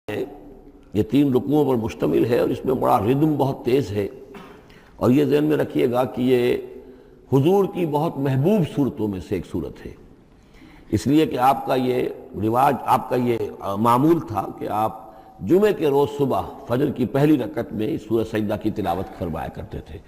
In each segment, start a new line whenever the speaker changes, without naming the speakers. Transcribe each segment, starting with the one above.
ہے یہ 3 رکوعوں پر مشتمل ہے اور اس میں بڑا ردم بہت تیز ہے، اور یہ ذہن میں رکھیے گا کہ یہ حضور کی بہت محبوب صورتوں میں سے ایک صورت ہے، اس لیے کہ آپ کا یہ رواج، آپ کا یہ معمول تھا کہ آپ جمعے کے روز صبح فجر کی پہلی رکعت میں اس سورہ سجدہ کی تلاوت فرمایا کرتے تھے۔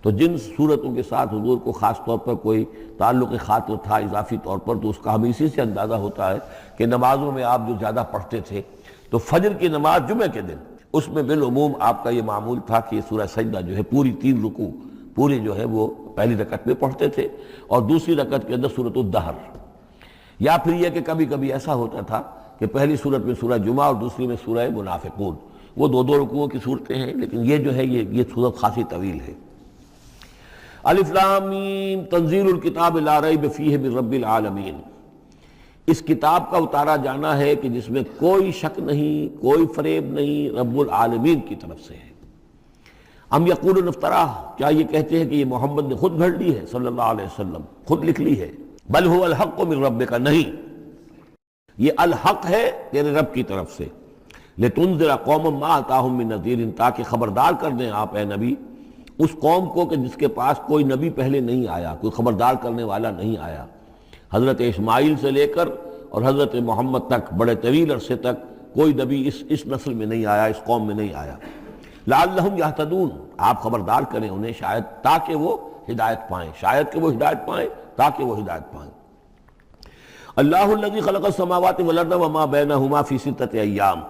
تو جن صورتوں کے ساتھ حضور کو خاص طور پر کوئی تعلق خاطر تھا اضافی طور پر، تو اس کا ہمیں اسی سے اندازہ ہوتا ہے کہ نمازوں میں آپ جو زیادہ پڑھتے تھے، تو فجر کی نماز جمعے کے دن اس میں بالعموم آپ کا یہ معمول تھا کہ یہ سورہ سجدہ جو ہے پوری 3 رکوع پوری جو ہے وہ پہلی رکعت میں پڑھتے تھے، اور دوسری رکعت کے اندر سورۃ الدہر، یا پھر یہ کہ کبھی کبھی ایسا ہوتا تھا کہ پہلی صورت میں سورہ جمعہ اور دوسری میں سورہ منافقون، وہ 2 رکوعوں کی صورتیں ہیں، لیکن یہ جو ہے یہ صورت خاصی طویل ہے۔ الف لام میم تنزیل الکتاب لا ریب فیہ من رب العالمین، اس کتاب کا اتارا جانا ہے کہ جس میں کوئی شک نہیں، کوئی فریب نہیں، رب العالمین کی طرف سے ہے۔ ام یقولون افتراہ، کیا یہ کہتے ہیں کہ یہ محمد نے خود گھڑ لی ہے صلی اللہ علیہ وسلم، خود لکھ لی ہے؟ بل هو الحق من ربک، نہیں، یہ الحق ہے تیرے رب کی طرف سے۔ لتنذر قوما ما اتاہم من نذیر، تاکہ خبردار کر دیں آپ اے نبی اس قوم کو کہ جس کے پاس کوئی نبی پہلے نہیں آیا، کوئی خبردار کرنے والا نہیں آیا۔ حضرت اسماعیل سے لے کر اور حضرت محمد تک بڑے طویل عرصے تک کوئی نبی اس نسل میں نہیں آیا، اس قوم میں نہیں آیا۔ لعلہم یہتدون، آپ خبردار کریں انہیں شاید تاکہ وہ ہدایت پائیں، شاید کہ وہ ہدایت پائیں، تاکہ وہ ہدایت پائیں۔ اللہ الذی خلق السماوات والارض وما بینہما فی 6 ایام،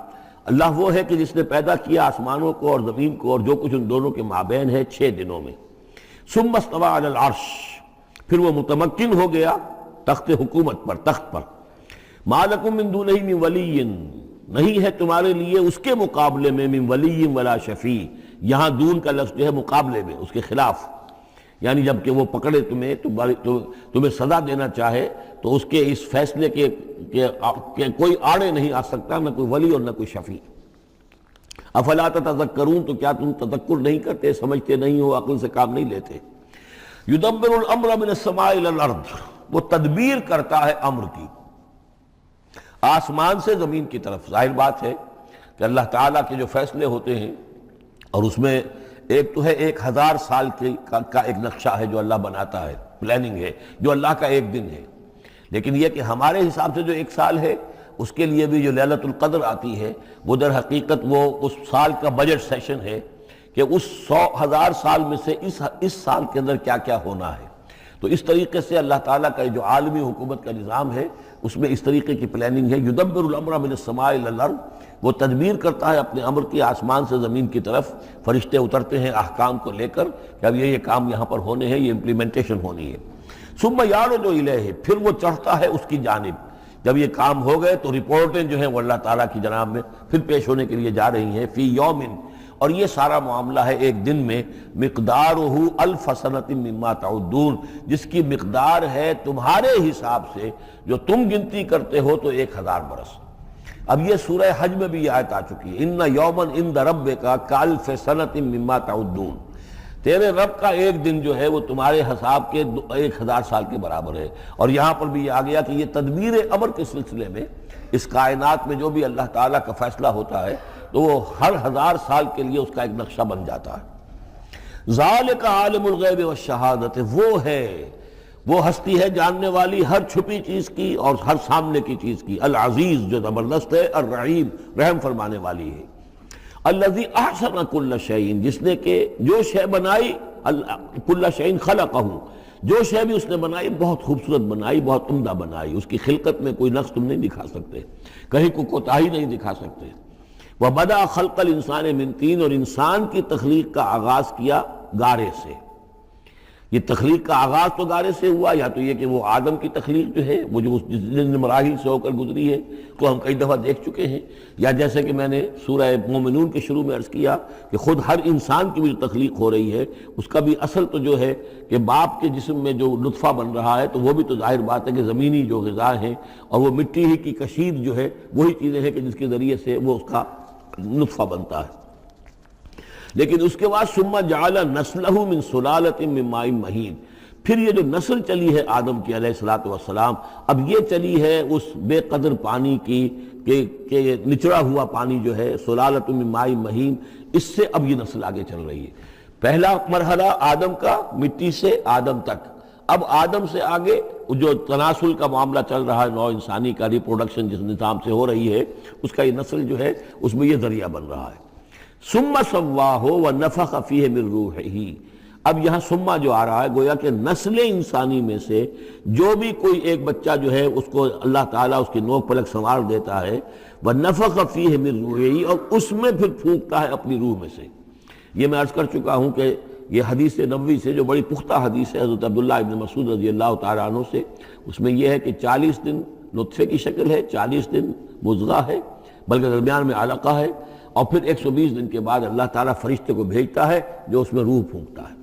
اللہ وہ ہے کہ جس نے پیدا کیا آسمانوں کو اور زمین کو اور جو کچھ ان دونوں کے مابین ہے 6 دنوں میں۔ ثم استوى علی العرش، پھر وہ متمکن ہو گیا تخت حکومت پر، تخت پر۔ ما لکم من دونہ من ولی، نہیں ہے تمہارے لیے اس کے مقابلے میں من ولی ولا شفیع، یہاں دون کا لفظ جو ہے مقابلے میں، اس کے خلاف، یعنی جب کہ وہ پکڑے تمہیں سزا دینا چاہے تو اس کے اس فیصلے کے کوئی آڑے نہیں آ سکتا، نہ کوئی ولی اور نہ کوئی شفیع۔ افلا تتذکرون، تو کیا تم تذکر نہیں کرتے، سمجھتے نہیں ہو، عقل سے کام نہیں لیتے؟ یدبر الامر من السماء الى الارض، وہ تدبیر کرتا ہے امر کی آسمان سے زمین کی طرف۔ ظاہر بات ہے کہ اللہ تعالیٰ کے جو فیصلے ہوتے ہیں، اور اس میں ایک تو ہے 1000 سال کا ایک نقشہ ہے جو اللہ بناتا ہے، پلاننگ ہے، جو اللہ کا ایک دن ہے، لیکن یہ کہ ہمارے حساب سے جو 1 سال ہے، اس کے لیے بھی جو لیلۃ القدر آتی ہے، وہ در حقیقت وہ اس سال کا بجٹ سیشن ہے کہ اس 1000 سال میں سے اس سال کے اندر کیا کیا ہونا ہے۔ تو اس طریقے سے اللہ تعالیٰ کا جو عالمی حکومت کا نظام ہے، اس میں اس طریقے کی پلاننگ ہے۔ یدبر الامر من السماء الی الارض، وہ تدبیر کرتا ہے اپنے امر کی آسمان سے زمین کی طرف، فرشتے اترتے ہیں احکام کو لے کر کہ اب یہ کام یہاں پر ہونے ہیں، یہ امپلیمنٹیشن ہونی ہے۔ ثم یعرج الیہ، پھر وہ چڑھتا ہے اس کی جانب، جب یہ کام ہو گئے تو رپورٹیں جو ہیں وہ اللہ تعالیٰ کی جناب میں پھر پیش ہونے کے لیے جا رہی ہیں۔ فی یوم، اور یہ سارا معاملہ ہے ایک دن میں، مقدارہ 1000 سنۃ مما تعدون، جس کی مقدار ہے تمہارے حساب سے جو تم گنتی کرتے ہو تو 1000 برس۔ اب یہ سورہ حج میں بھی یہ آیت آ چکی ہے، ان یوما عند ربک کالف سنۃ مما تعدون، تیرے رب کا ایک دن جو ہے وہ تمہارے حساب کے 1000 سال کے برابر ہے۔ اور یہاں پر بھی یہ آ گیا کہ یہ تدبیر امر کے سلسلے میں اس کائنات میں جو بھی اللہ تعالیٰ کا فیصلہ ہوتا ہے تو وہ ہر 1000 سال کے لیے اس کا ایک نقشہ بن جاتا ہے۔ ذالک عالم الغیب والشہادۃ، وہ ہے، وہ ہستی ہے جاننے والی ہر چھپی چیز کی اور ہر سامنے کی چیز کی، العزیز جو زبردست ہے، الرحیم رحم فرمانے والی ہے۔ الذی احسن کل شیء، جس نے کہ جو شے بنائی، کل شیء خلقہ، جو شے بھی اس نے بنائی بہت خوبصورت بنائی، بہت عمدہ بنائی، اس کی خلقت میں کوئی نقص تم نہیں دکھا سکتے، کہیں کوئی کوتاہی نہیں دکھا سکتے۔ وَبَدَأَ خَلْقَ الْإِنسَانِ مِنْ طِينٍ، اور انسان کی تخلیق کا آغاز کیا گارے سے۔ یہ تخلیق کا آغاز تو گارے سے ہوا، یا تو یہ کہ وہ آدم کی تخلیق جو ہے وہ جو جن مراحل سے ہو کر گزری ہے تو ہم کئی دفعہ دیکھ چکے ہیں، یا جیسے کہ میں نے سورہ مومنون کے شروع میں عرض کیا کہ خود ہر انسان کی بھی جو تخلیق ہو رہی ہے اس کا بھی اصل تو جو ہے کہ باپ کے جسم میں جو نطفہ بن رہا ہے تو وہ بھی تو ظاہر بات ہے کہ زمینی جو غذا ہیں اور وہ مٹی ہی کی کشید جو ہے وہی چیزیں ہیں کہ جس کے ذریعے سے وہ اس کا نطفہ بنتا ہے۔ لیکن اس کے بعد ثم جعل نسلہ من سلالۃ من ماء مہین، پھر یہ جو نسل چلی ہے آدم کی علیہ الصلوۃ والسلام، اب یہ چلی ہے اس بے قدر پانی کی کہ نچڑا ہوا پانی جو ہے سلالۃ من ماء مہین، اس سے اب یہ نسل آگے چل رہی ہے۔ پہلا مرحلہ آدم کا، مٹی سے آدم تک، اب آدم سے آگے جو تناسل کا معاملہ چل رہا ہے، نوع انسانی کا ریپروڈکشن جس نظام سے ہو رہی ہے، اس کا یہ نسل جو ہے اس میں یہ ذریعہ بن رہا ہے۔ ثم سواہ ونفخ فیہ من روحہ، اب یہاں سما جو آ رہا ہے گویا کہ نسل انسانی میں سے جو بھی کوئی ایک بچہ جو ہے اس کو اللہ تعالیٰ اس کی نوک پلک سنوار دیتا ہے، وَنَفَخَ فِيهِ مِن رُوحِهِ، اور اس میں پھر پھونکتا ہے اپنی روح میں سے۔ یہ میں عرض کر چکا ہوں کہ یہ حدیث نبوی سے جو بڑی پختہ حدیث ہے حضرت عبداللہ ابن مسعود رضی اللہ تعالیٰ عنہ سے، اس میں یہ ہے کہ 40 دن نطفے کی شکل ہے، 40 دن مضغہ ہے، بلکہ درمیان میں علقہ ہے، اور پھر 120 دن کے بعد اللہ تعالیٰ فرشتے کو بھیجتا ہے جو اس میں روح پھونکتا ہے۔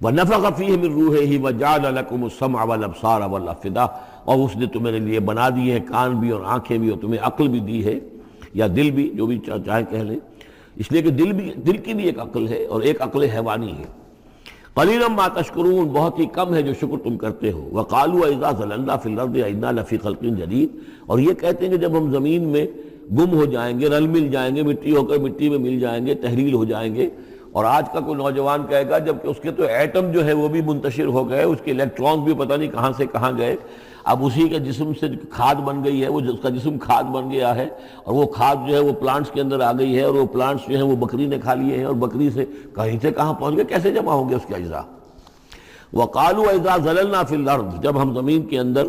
وَنَفَخَ فِيهِ مِن رُوحِهِ وَجَعَلَ لَكُمُ السَّمْعَ وَالْأَبْصَارَ وَالْأَفْئِدَةَ، اور اس نے تمہارے لیے بنا دیے ہیں کان بھی اور آنکھیں بھی، اور تمہیں عقل بھی دی ہے، یا دل بھی، جو بھی چاہے کہہ لیں، اس لیے کہ دل کی بھی ایک عقل ہے اور ایک عقل حیوانی ہے۔ قَلِيلًا مَا تَشْكُرُونَ، بہت ہی کم ہے جو شکر تم کرتے ہو۔ وَقَالُوا إِذَا ضَلَلْنَا فِي الْأَرْضِ أَإِنَّا لَفِي خَلْقٍ جَدِيدٍ، اور یہ کہتے ہیں کہ جب ہم زمین میں گم ہو جائیں گے، رل مل جائیں گے، مٹی ہو کر مٹی میں مل جائیں گے، تحلیل ہو جائیں گے، اور آج کا کوئی نوجوان کہے گا جب کہ اس کے تو ایٹم جو ہے وہ بھی منتشر ہو گئے، اس کے الیکٹرانز بھی پتہ نہیں کہاں سے کہاں گئے، اب اسی کے جسم سے کھاد بن گئی ہے، وہ اس کا جسم کھاد بن گیا ہے، اور وہ کھاد جو ہے وہ پلانٹس کے اندر آ گئی ہے، اور وہ پلانٹس جو ہیں وہ بکری نے کھا لیے ہیں، اور بکری سے کہیں سے کہاں پہنچ گئے، کیسے جمع ہوں گے اس کے اجزاء۔ وَقَالُوا إِذَا ضَلَلْنَا فِي الْأَرْضِ، جب ہم زمین کے اندر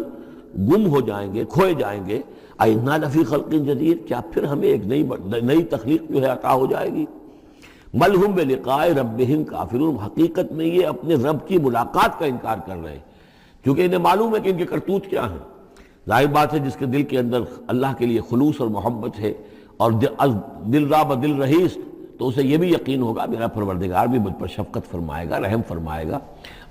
گم ہو جائیں گے، کھوئے جائیں گے، أَإِنَّا لَفِي خَلْقٍ جَدِيدٍ، کیا پھر ہمیں ایک نئی تخلیق جو ہے عطا ہو جائے گی۔ بل ہم بلقاء ربہم کافرون، حقیقت میں یہ اپنے رب کی ملاقات کا انکار کر رہے ہیں، کیونکہ انہیں معلوم ہے کہ ان کے کرتوت کیا ہیں۔ ظاہر بات ہے جس کے دل کے اندر اللہ کے لیے خلوص اور محبت ہے، اور دل را بدل رہیس، تو اسے یہ بھی یقین ہوگا میرا پروردگار بھی مجھ پر شفقت فرمائے گا، رحم فرمائے گا۔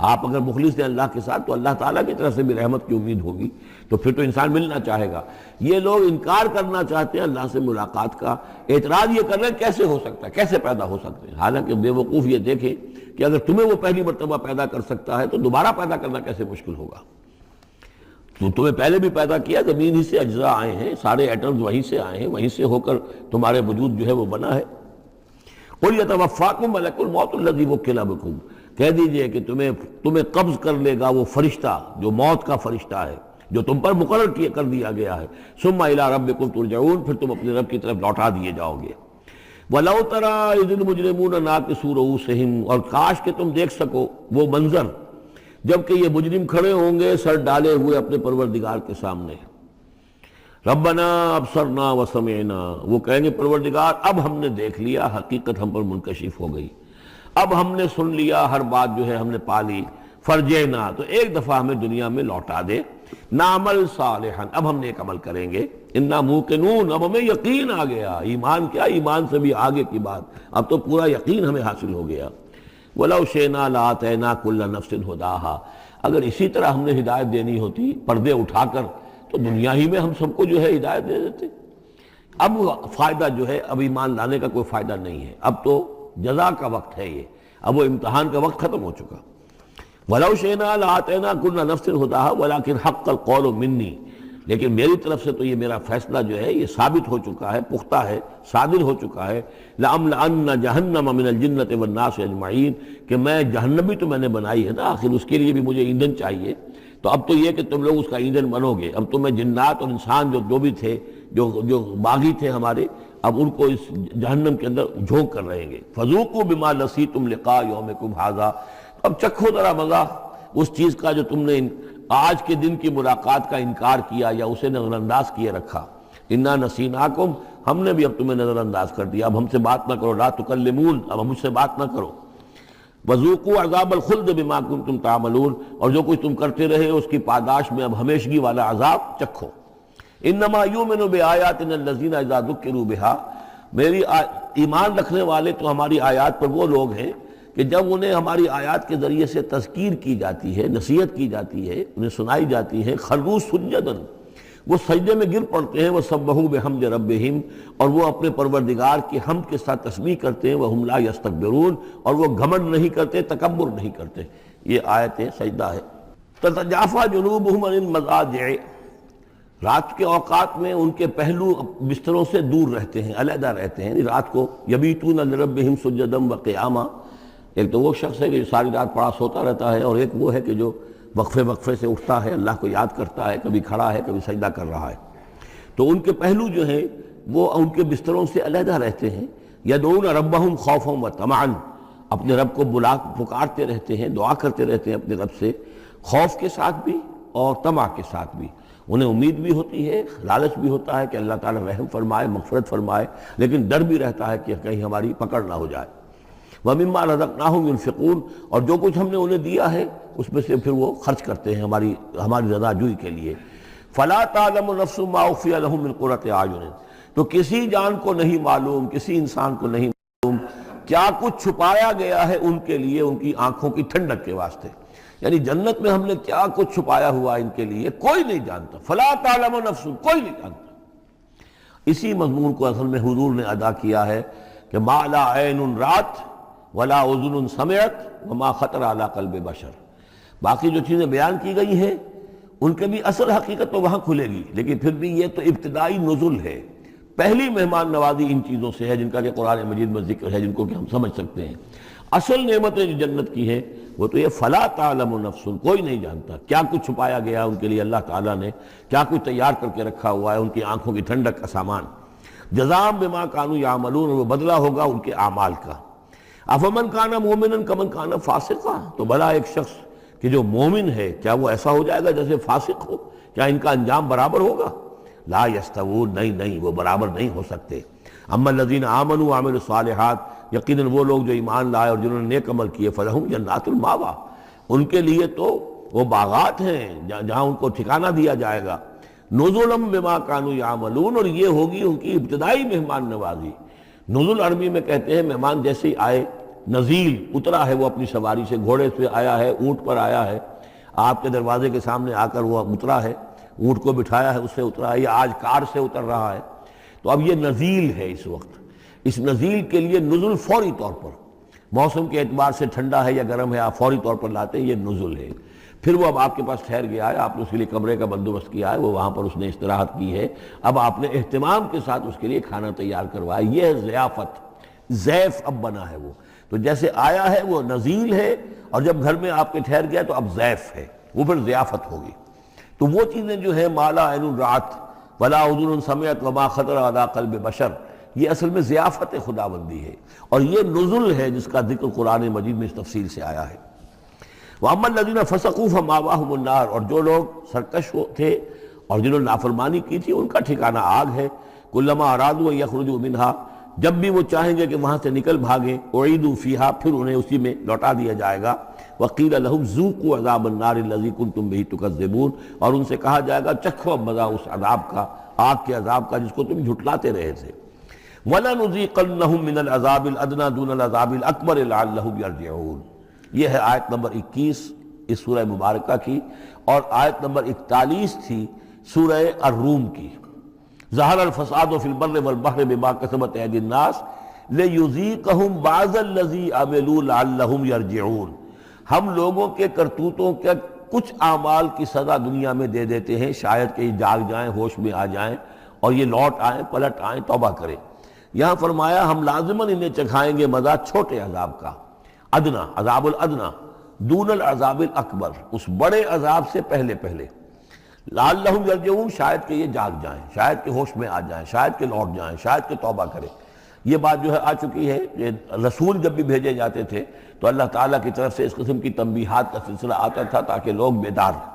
آپ اگر مخلص ہیں اللہ کے ساتھ تو اللہ تعالیٰ کی طرف سے بھی رحمت کی امید ہوگی، تو پھر تو انسان ملنا چاہے گا۔ یہ لوگ انکار کرنا چاہتے ہیں اللہ سے ملاقات کا، اعتراض یہ کر رہے ہیں کیسے ہو سکتا ہے، کیسے پیدا ہو سکتے ہیں، حالانکہ بے وقوف یہ دیکھیں کہ اگر تمہیں وہ پہلی مرتبہ پیدا کر سکتا ہے تو دوبارہ پیدا کرنا کیسے مشکل ہوگا۔ تو تمہیں پہلے بھی پیدا کیا، زمین ہی سے اجزاء آئے ہیں، سارے ایٹمز وہیں سے آئے ہیں، وہیں سے ہو کر تمہارے وجود جو ہے وہ بنا ہے۔ قُلْ يَتَوَفَّاكُم مَلَكُ الْمَوْتِ الَّذِي وُكِّلَ بِكُم، کہہ دیجئے کہ تمہیں قبض کر لے گا وہ فرشتہ جو موت کا فرشتہ ہے، جو تم پر مقرر کر دیا گیا ہے۔ ثُمَّ إِلَىٰ رَبِّكُمْ تُرْجَعُونَ، پھر تم اپنے رب کی طرف لوٹا دیے جاؤ گے۔ وَلَوْ تَرَىٰ إِذِ الْمُجْرِمُونَ نَاكِسُو رُءُوسِهِمْ، اور کاش کہ تم دیکھ سکو وہ منظر جب کہ یہ مجرم کھڑے ہوں گے سر ڈالے ہوئے اپنے پروردگار کے سامنے، ربنا ابصرنا وسمعنا، وہ کہیں گے پروردگار اب ہم نے دیکھ لیا، حقیقت ہم پر منکشف ہو گئی، اب ہم نے سن لیا، ہر بات جو ہے ہم نے پا لی، فرجعنا، تو ایک دفعہ ہمیں دنیا میں لوٹا دے، نعمل صالحا، اب ہم نیک عمل کریں گے، انا موقنون، اب ہمیں یقین آ گیا، ایمان کیا، ایمان سے بھی آگے کی بات، اب تو پورا یقین ہمیں حاصل ہو گیا۔ وَلَوْ شِئْنَا لَآتَيْنَا كُلَّ نَفْسٍ هُدَاهَا، اگر اسی طرح ہم نے ہدایت دینی ہوتی پردے اٹھا کر تو دنیا ہی میں ہم سب کو جو ہے ہدایت دے دیتے۔ اب فائدہ جو ہے اب ایمان لانے کا کوئی فائدہ نہیں ہے، اب تو جزا کا وقت ہے، یہ اب وہ امتحان کا وقت ختم ہو چکا۔ وَلَوْ شِئْنَا لَآتَيْنَا كُلَّ نَفْسٍ هُدَاهَا وَلَكِنْ حَقَّ الْقَوْلُ مِنِّي، لیکن میری طرف سے تو یہ میرا فیصلہ جو ہے یہ ثابت ہو چکا ہے، پختہ ہے، صادر ہو چکا ہے، لَأَمْلَأَنَّ جَهَنَّمَ مِنَ الْجِنَّةِ وَالنَّاسِ أَجْمَعِينَ، کہ میں جہنم بھی تو میں نے بنائی ہے نا، آخر اس کے لیے بھی مجھے ایندھن چاہیے، تو اب تو یہ کہ تم لوگ اس کا ایندھن بنو گے، اب تمہیں جنات اور انسان جو بھی تھے، جو باغی تھے ہمارے، اب ان کو اس جہنم کے اندر جھونک کر رہیں گے۔ فَذُوقُوا بِمَا نَسِيتُمْ لِقَاءَ يَوْمِكُمْ هَذَا، اب چکھو ذرا مزہ اس چیز کا جو تم نے آج کے دن کی ملاقات کا انکار کیا یا اسے نظر انداز کیے رکھا۔ انا نسیناکم، ہم نے بھی اب تمہیں نظر انداز کر دیا، اب ہم سے بات نہ کرو، لا تکلمون، اب مجھ سے بات نہ کرو۔ وذوقوا عذاب الخلد بما کنتم تعملون، اور جو کچھ تم کرتے رہے اس کی پاداش میں اب ہمیشگی والا عذاب چکھو۔ انما یؤمن بآیاتنا الذین اذا ذکروا بها، میری ایمان رکھنے والے تو ہماری آیات پر وہ لوگ ہیں کہ جب انہیں ہماری آیات کے ذریعے سے تذکیر کی جاتی ہے، نصیحت کی جاتی ہے، انہیں سنائی جاتی ہے، خروا سجدا، وہ سجدے میں گر پڑتے ہیں، وسبحوا بحمد ربہم، اور وہ اپنے پروردگار کی حمد کے ساتھ تسبیح کرتے ہیں، وہم لا یستکبرون، اور وہ گھمنڈ نہیں کرتے، تکبر نہیں کرتے۔ یہ آیت سجدہ ہے۔ تتجافی جنوبہم عن المضاجع، رات کے اوقات میں ان کے پہلو بستروں سے دور رہتے ہیں، علیحدہ رہتے ہیں، رات کو یبیتون لربہم سجدا وقیاما۔ ایک تو وہ شخص ہے کہ جو ساری رات پڑا سوتا رہتا ہے، اور ایک وہ ہے کہ جو وقفے وقفے سے اٹھتا ہے، اللہ کو یاد کرتا ہے، کبھی کھڑا ہے کبھی سجدہ کر رہا ہے۔ تو ان کے پہلو جو ہیں وہ ان کے بستروں سے علیحدہ رہتے ہیں۔ یدعون ربہم خوفا وطمعا، اپنے رب کو پکارتے رہتے ہیں، دعا کرتے رہتے ہیں اپنے رب سے، خوف کے ساتھ بھی اور طمع کے ساتھ بھی۔ انہیں امید بھی ہوتی ہے، لالچ بھی ہوتا ہے کہ اللہ تعالیٰ رحم فرمائے، مغفرت فرمائے، لیکن ڈر بھی رہتا ہے کہ کہیں ہماری پکڑ نہ ہو جائے۔ وَمِمَّا رَزَقْنَاهُمْ يُنْفِقُونَ، اور جو کچھ ہم نے انہیں دیا ہے اس میں سے پھر وہ خرچ کرتے ہیں ہماری رضا جوئی کے لیے۔ فَلَا تَعْلَمُ نَفْسٌ مَّا أُخْفِيَ لَهُم مِّن قُرَّةِ أَعْيُنٍ، تو کسی جان کو نہیں معلوم، کسی انسان کو نہیں معلوم کیا کچھ چھپایا گیا ہے ان کے لیے ان کی آنکھوں کی ٹھنڈک کے واسطے۔ یعنی جنت میں ہم نے کیا کچھ چھپایا ہوا ان کے لیے کوئی نہیں جانتا۔ فَلَا تَعْلَمُ نَفْسٌ، کوئی نہیں جانتا۔ اسی مضمون کو اصل میں حضور نے ادا کیا ہے کہ مَا لَا عَيْنٌ رَأَتْ وَلَا أُذُنٌ سَمِعَتْ وَمَا خَطَرَ عَلَىٰ قَلْبِ بَشَرٍ۔ باقی جو چیزیں بیان کی گئی ہیں ان کے بھی اصل حقیقت تو وہاں کھلے گی، لیکن پھر بھی یہ تو ابتدائی نزل ہے، پہلی مہمان نوازی ان چیزوں سے ہے جن کا کہ قرآن مجید میں ذکر ہے، جن کو کہ ہم سمجھ سکتے ہیں۔ اصل نعمتیں جو جنت کی ہیں وہ تو یہ فلا تعلم نفس، کوئی نہیں جانتا کیا کچھ چھپایا گیا ان کے لیے، اللہ تعالیٰ نے کیا کچھ تیار کر کے رکھا ہوا ہے ان کی آنکھوں کی ٹھنڈک کا سامان۔ جزاء بما كانوا يعملون، وہ بدلہ ہوگا ان کے اعمال کا۔ افمن کان مومنا کمن کان فاسقا، تو بھلا ایک شخص کہ جو مومن ہے کیا وہ ایسا ہو جائے گا جیسے فاسق ہو؟ کیا ان کا انجام برابر ہوگا؟ لا یستوون، نہیں وہ برابر نہیں ہو سکتے۔ اما الذین آمنوا وعملوا الصالحات، یقیناً وہ لوگ جو ایمان لائے اور جنہوں نے نیک عمل کیے، فلہم جنات الماوا، ان کے لیے تو وہ باغات ہیں جہاں ان کو ٹھکانہ دیا جائے گا۔ نزلا بما كانوا يعملون، اور یہ ہوگی ان کی ابتدائی مہمان نوازی۔ نزل عربی میں کہتے ہیں مہمان جیسے ہی آئے، نزیل اترا ہے وہ اپنی سواری سے، گھوڑے سے آیا ہے، اونٹ پر آیا ہے، آپ کے دروازے کے سامنے آ کر وہ اترا ہے، اونٹ کو بٹھایا ہے، اس سے اترا ہے، یا آج کار سے اتر رہا ہے، تو اب یہ نزیل ہے اس وقت۔ اس نزیل کے لیے نزل فوری طور پر، موسم کے اعتبار سے ٹھنڈا ہے یا گرم ہے، آپ فوری طور پر لاتے ہیں، یہ نزل ہے۔ پھر وہ اب آپ کے پاس ٹھہر گیا ہے، آپ نے اس کے لیے کمرے کا بندوبست کیا ہے، وہ وہاں پر اس نے استراحت کی ہے، اب آپ نے اہتمام کے ساتھ اس کے لیے کھانا تیار کروایا، یہ ہے ضیافت، ضیف اب بنا ہے وہ۔ تو جیسے آیا ہے وہ نزیل ہے، اور جب گھر میں آپ کے ٹھہر گیا تو اب ضیف ہے، وہ پھر ضیافت ہوگی۔ تو وہ چیزیں جو ہیں ما لا عین رأت ولا اذن سمعت وما خطر علی قلب بشر، یہ اصل میں ضیافت خداوندی ہے، اور یہ نزل ہے جس کا ذکر قرآن مجید میں اس تفصیل سے آیا ہے۔ وَأَمَّا الَّذِينَ فَسَقُوا فَمَأْوَاهُمُ النَّارُ، اور جو لوگ سرکش تھے اور جنہوں نے نافرمانی کی تھی ان کا ٹھکانہ آگ ہے۔ كُلَّمَا أَرَادُوا أَن يَخْرُجُوا مِنْهَا، جب بھی وہ چاہیں گے کہ وہاں سے نکل بھاگیں، أُعِيدُوا فِيهَا، پھر انہیں اسی میں لوٹا دیا جائے گا۔ وَقِيلَ لَهُمْ ذُوقُوا عَذَابَ النَّارِ الَّذِي كُنتُمْ بِهِ تُكَذِّبُونَ، اور ان سے کہا جائے گا چکھو مزہ اس عذاب کا، آگ کے عذاب کا جس کو تم جھٹلاتے رہے تھے۔ وَلَنُذِيقَنَّهُم مِّنَ الْعَذَابِ الْأَدْنَىٰ دُونَ الْعَذَابِ الْأَكْبَرِ لَعَلَّهُمْ يَرْجِعُونَ۔ یہ ہے آیت نمبر 21 اس سورہ مبارکہ کی، اور آیت نمبر 41 تھی سورہ الروم کی۔ ظہر الفساد فی البر والبحر بما کسبت ایدی الناس لیذیقہم بعض الذی عملوا لعلہم یرجعون، ہم لوگوں کے کرتوتوں کے کچھ اعمال کی سزا دنیا میں دے دیتے ہیں، شاید کہ یہ جاگ جائیں، ہوش میں آ جائیں اور یہ لوٹ آئیں، پلٹ آئیں، توبہ کریں۔ یہاں فرمایا ہم لازماً انہیں چکھائیں گے مزہ چھوٹے عذاب کا، ادنا، عذاب الادنا، دون العذاب الاکبر، اس بڑے عذاب سے پہلے پہلے، لعلہم یرجعون، شاید کہ یہ جاگ جائیں، شاید کہ ہوش میں آ جائیں، شاید کہ لوٹ جائیں، شاید کہ توبہ کریں۔ یہ بات جو ہے آ چکی ہے کہ رسول جب بھی بھیجے جاتے تھے تو اللہ تعالیٰ کی طرف سے اس قسم کی تنبیہات کا سلسلہ آتا تھا تاکہ لوگ بیدار رہیں۔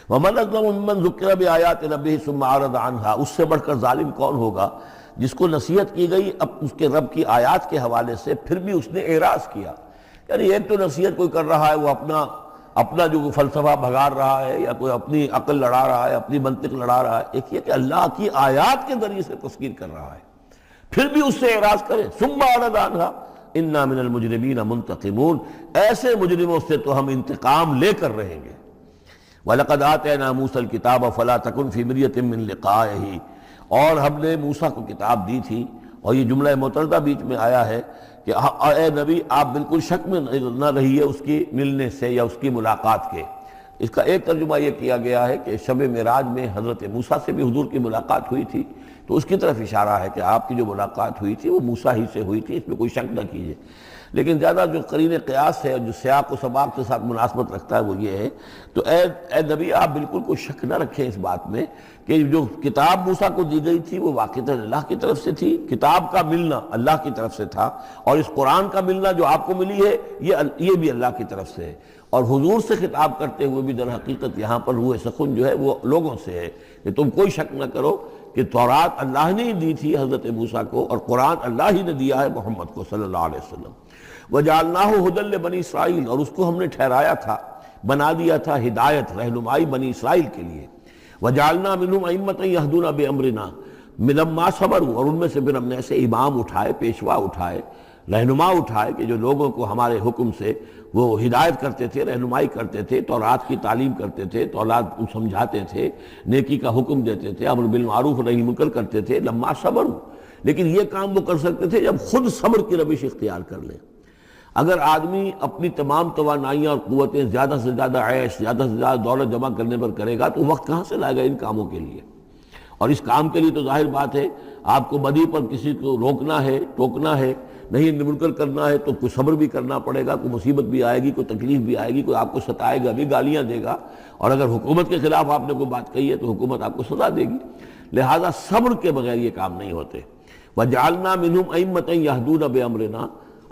وَمَنْ أَظْلَمُ مِمَّنْ ذُكِّرَ بِآيَاتِ رَبِّهِ ثُمَّ أَعْرَضَ عَنْهَا، اس سے بڑھ کر ظالم کون ہوگا جس کو نصیحت کی گئی اب اس کے رب کی آیات کے حوالے سے پھر بھی اس نے اعراض کیا۔ یعنی ایک تو نصیحت کوئی کر رہا ہے، وہ اپنا جو فلسفہ بھگار رہا ہے یا کوئی اپنی عقل لڑا رہا ہے، اپنی منطق لڑا رہا ہے، ایک یہ کہ اللہ کی آیات کے ذریعے سے تذکیر کر رہا ہے، پھر بھی اس سے اعراض کرے۔ ثم اعرض عنہا انا من المجرمین منتقمون، ایسے مجرموں سے تو ہم انتقام لے کر رہیں گے۔ وَلَقَدْ آتَيْنَا مُوسَى الْكِتَابَ فَلَا تَكُنْ فِي مِرْيَةٍ مِّن لِقَائِهِ، اور ہم نے موسیٰ کو کتاب دی تھی اور یہ جملہ معترضہ بیچ میں آیا ہے کہ اے نبی آپ بالکل شک میں نہ رہیے اس کی ملنے سے یا اس کی ملاقات کے۔ اس کا ایک ترجمہ یہ کیا گیا ہے کہ شب معراج میں حضرت موسیٰ سے بھی حضور کی ملاقات ہوئی تھی، تو اس کی طرف اشارہ ہے کہ آپ کی جو ملاقات ہوئی تھی وہ موسیٰ ہی سے ہوئی تھی، اس میں کوئی شک نہ کیجیے۔ لیکن زیادہ جو قرین قیاس ہے اور جو سیاق و سباق کے ساتھ مناسبت رکھتا ہے وہ یہ ہے، تو اے نبی آپ بالکل کوئی شک نہ رکھیں اس بات میں کہ جو کتاب موسیٰ کو دی گئی تھی وہ واقعتاً اللہ کی طرف سے تھی، کتاب کا ملنا اللہ کی طرف سے تھا، اور اس قرآن کا ملنا جو آپ کو ملی ہے یہ بھی اللہ کی طرف سے ہے۔ اور حضور سے خطاب کرتے ہوئے بھی در حقیقت یہاں پر روح سخن جو ہے وہ لوگوں سے ہے کہ تم کوئی شک نہ کرو کہ تورات اللہ نے ہی دی تھی حضرت موسیٰ کو، اور قرآن اللہ ہی نے دیا ہے محمد کو صلی اللہ علیہ وسلم۔ وَجَعَلْنَاهُ هُدًى لِبَنِي اسرائیل، اور اس کو ہم نے ٹھہرایا تھا، بنا دیا تھا ہدایت، رہنمائی بنی اسرائیل کے لیے۔ وَجَعَلْنَا مِنْهُمْ أَئِمَّةً يَهْدُونَ بِأَمْرِنَا لَمَّا صَبَرُوا، اور ان میں سے پھر ہم نے ایسے امام اٹھائے، پیشوا اٹھائے، رہنما اٹھائے کہ جو لوگوں کو ہمارے حکم سے وہ ہدایت کرتے تھے، رہنمائی کرتے تھے، تورات کی تعلیم کرتے تھے، تورات کو سمجھاتے تھے، نیکی کا حکم دیتے تھے، امر بالمعروف نہی منکر کرتے تھے، لما صبروا۔ لیکن یہ کام وہ کر سکتے تھے جب خود صبر کی روش اختیار کر لیں۔ اگر آدمی اپنی تمام توانائیاں اور قوتیں زیادہ سے زیادہ عیش، زیادہ سے زیادہ دولت جمع کرنے پر کرے گا تو وقت کہاں سے لائے گا ان کاموں کے لیے؟ اور اس کام کے لیے تو ظاہر بات ہے آپ کو بدی پر کسی کو روکنا ہے، ٹوکنا ہے، نہیں منکر کرنا ہے تو کوئی صبر بھی کرنا پڑے گا، کوئی مصیبت بھی آئے گی، کوئی تکلیف بھی آئے گی، کوئی آپ کو ستائے گا بھی، گالیاں دے گا، اور اگر حکومت کے خلاف آپ نے کوئی بات کہی ہے تو حکومت آپ کو سزا دے گی۔ لہذا صبر کے بغیر یہ کام نہیں ہوتے۔ وَجَعَلْنَا مِنْهُمْ أَئِمَّةً يَهْدُونَ بِأَمْرِنَا،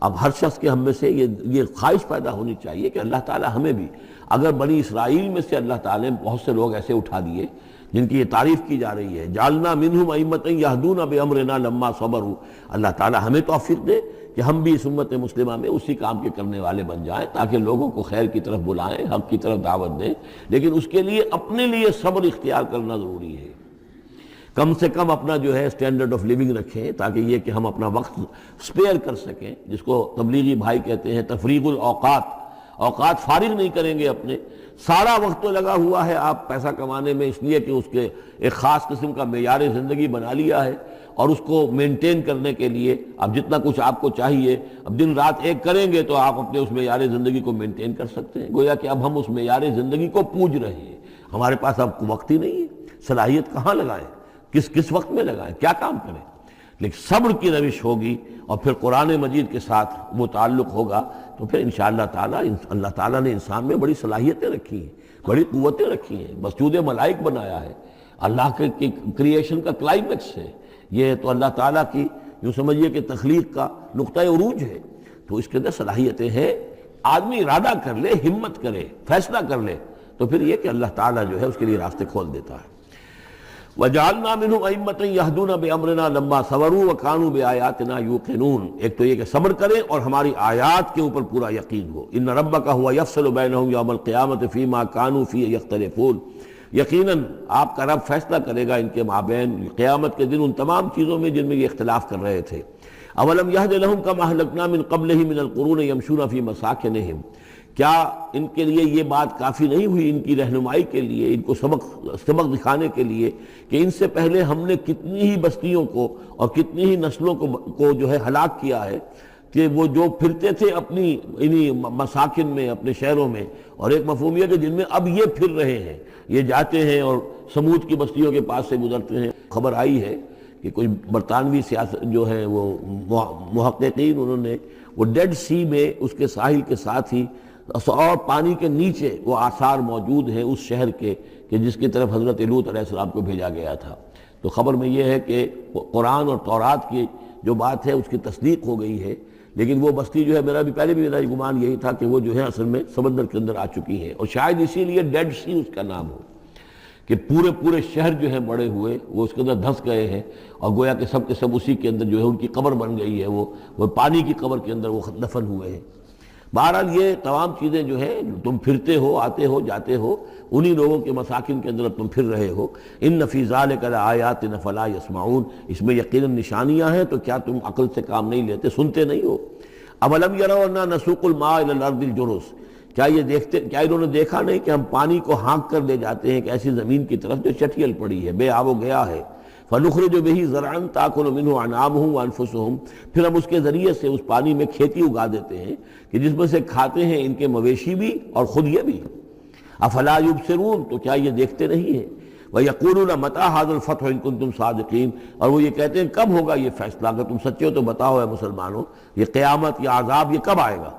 اب ہر شخص کے ہم میں سے یہ خواہش پیدا ہونی چاہیے کہ اللہ تعالیٰ ہمیں بھی، اگر بنی اسرائیل میں سے اللہ تعالیٰ نے بہت سے لوگ ایسے اٹھا دیے جن کی یہ تعریف کی جا رہی ہے، جعلنا منہم ائمۃ یہدون بامرنا لما صبروا، اللہ تعالیٰ ہمیں توفیق دے کہ ہم بھی اس امت مسلمہ میں اسی کام کے کرنے والے بن جائیں، تاکہ لوگوں کو خیر کی طرف بلائیں، حق کی طرف دعوت دیں، لیکن اس کے لیے اپنے لیے صبر اختیار کرنا ضروری ہے۔ کم سے کم اپنا جو ہے سٹینڈرڈ آف لیونگ رکھیں، تاکہ یہ کہ ہم اپنا وقت سپیئر کر سکیں، جس کو تبلیغی بھائی کہتے ہیں تفریغ الاوقات، اوقات فارغ نہیں کریں گے اپنے، سارا وقت تو لگا ہوا ہے آپ پیسہ کمانے میں، اس لیے کہ اس کے ایک خاص قسم کا معیار زندگی بنا لیا ہے، اور اس کو مینٹین کرنے کے لیے اب جتنا کچھ آپ کو چاہیے، اب دن رات ایک کریں گے تو آپ اپنے اس معیار زندگی کو مینٹین کر سکتے ہیں۔ گویا کہ اب ہم اس معیار زندگی کو پوج رہے ہیں، ہمارے پاس اب وقت ہی نہیں ہے، صلاحیت کہاں لگائیں، کس وقت میں لگائیں، کیا کام کریں۔ لیکن صبر کی روش ہوگی اور پھر قرآن مجید کے ساتھ وہ تعلق ہوگا تو پھر انشاءاللہ تعالیٰ اللہ تعالیٰ نے انسان میں بڑی صلاحیتیں رکھی ہیں، بڑی قوتیں رکھی ہیں، مسجود ملائک بنایا ہے، اللہ کے کریشن کا کلائمیکس ہے یہ، تو اللہ تعالیٰ کی یوں سمجھیے کہ تخلیق کا نقطۂ عروج ہے، تو اس کے اندر صلاحیتیں ہیں۔ آدمی ارادہ کر لے، ہمت کرے، فیصلہ کر لے تو پھر یہ کہ اللہ تعالیٰ جو ہے اس کے لیے راستے کھول دیتا ہے۔ وَجَعَلْنَا مِنْهُمْ أَئِمَّةً يَهْدُونَ بِأَمْرِنَا لَمَّا صَبَرُوا وَكَانُوا بِآيَاتِنَا يُوقِنُونَ، ایک تو یہ کہ صبر کریں اور ہماری آیات کے اوپر پورا یقین ہو۔ إِنَّ رَبَّكَ هُوَ يَفْصِلُ بَيْنَهُمْ يَوْمَ الْقِيَامَةِ فِيمَا كَانُوا فِيهِ يَخْتَلِفُونَ، یقیناً آپ کا رب فیصلہ کرے گا ان کے مابین قیامت کے دن ان تمام چیزوں میں جن میں یہ اختلاف کر رہے تھے۔ أَوَلَمْ يَهْدِ لَهُمْ كَمَا أَهْلَكْنَا مِنْ قَبْلِهِمْ مِنَ الْقُرُونِ يَمْشُونَ فِي مَسَاكِنِهِمْ، کیا ان کے لیے یہ بات کافی نہیں ہوئی، ان کی رہنمائی کے لیے، ان کو سبق دکھانے کے لیے کہ ان سے پہلے ہم نے کتنی ہی بستیوں کو اور کتنی ہی نسلوں کو جو ہے ہلاک کیا ہے، کہ وہ جو پھرتے تھے اپنی انہی مساکن میں، اپنے شہروں میں، اور ایک مفہوم یہ کہ جن میں اب یہ پھر رہے ہیں، یہ جاتے ہیں اور سمود کی بستیوں کے پاس سے گزرتے ہیں۔ خبر آئی ہے کہ کوئی برطانوی سیاست جو ہے وہ محققین، انہوں نے وہ ڈیڈ سی میں اس کے ساحل کے ساتھ ہی اور پانی کے نیچے وہ آثار موجود ہیں اس شہر کے کہ جس کی طرف حضرت لوط علیہ السلام کو بھیجا گیا تھا۔ تو خبر میں یہ ہے کہ قرآن اور تورات کی جو بات ہے اس کی تصدیق ہو گئی ہے، لیکن وہ بستی جو ہے پہلے بھی میرا گمان یہی تھا کہ وہ جو ہے اصل میں سمندر کے اندر آ چکی ہے، اور شاید اسی لیے ڈیڈ سی اس کا نام ہو کہ پورے شہر جو ہیں بڑے ہوئے وہ اس کے اندر دھنس گئے ہیں، اور گویا کہ سب کے سب اسی کے اندر جو ہے ان کی قبر بن گئی ہے، وہ پانی کی قبر کے اندر وہ دفن ہوئے ہیں۔ بہرحال یہ تمام چیزیں جو ہے تم پھرتے ہو، آتے ہو، جاتے ہو، انہی لوگوں کے مساکن کے اندر تم پھر رہے ہو۔ ان فی ذلک لآیات فلا یسمعون، اس میں یقیناً نشانیاں ہیں تو کیا تم عقل سے کام نہیں لیتے، سنتے نہیں ہو۔ اولم یروا انا نسوق الماء الی الارض الجرز، کیا انہوں نے دیکھا نہیں کہ ہم پانی کو ہانک کر لے جاتے ہیں ایک ایسی زمین کی طرف جو چٹیل پڑی ہے، بے آب و گیا ہے۔ فنخرج به زرعا تاکل منه انعامهم وانفسهم، پھر ہم اس کے ذریعے سے اس پانی میں کھیتی اگا دیتے ہیں کہ جس میں سے کھاتے ہیں ان کے مویشی بھی اور خود یہ بھی۔ افلا یبصرون، تو کیا یہ دیکھتے نہیں ہیں؟ وَيَقُولُونَ مَتَىٰ هَٰذَا الْفَتْحُ إِن كُنتُمْ صَادِقِينَ، اور وہ یہ کہتے ہیں کب ہوگا یہ فیصلہ، اگر تم سچے ہو تو بتاؤ اے مسلمانوں، یہ قیامت یا عذاب یہ کب آئے گا؟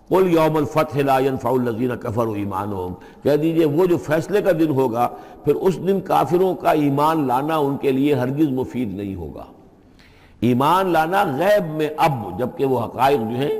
قُلْ يَوْمَ الْفَتْحِ لَا يَنفَعُ الَّذِينَ كَفَرُوا إِيمَانُهُمْ، کہہ دیجئے وہ جو فیصلے کا دن ہوگا پھر اس دن کافروں کا ایمان لانا ان کے لیے ہرگز مفید نہیں ہوگا۔ ایمان لانا غیب میں اب، جبکہ وہ حقائق جو ہیں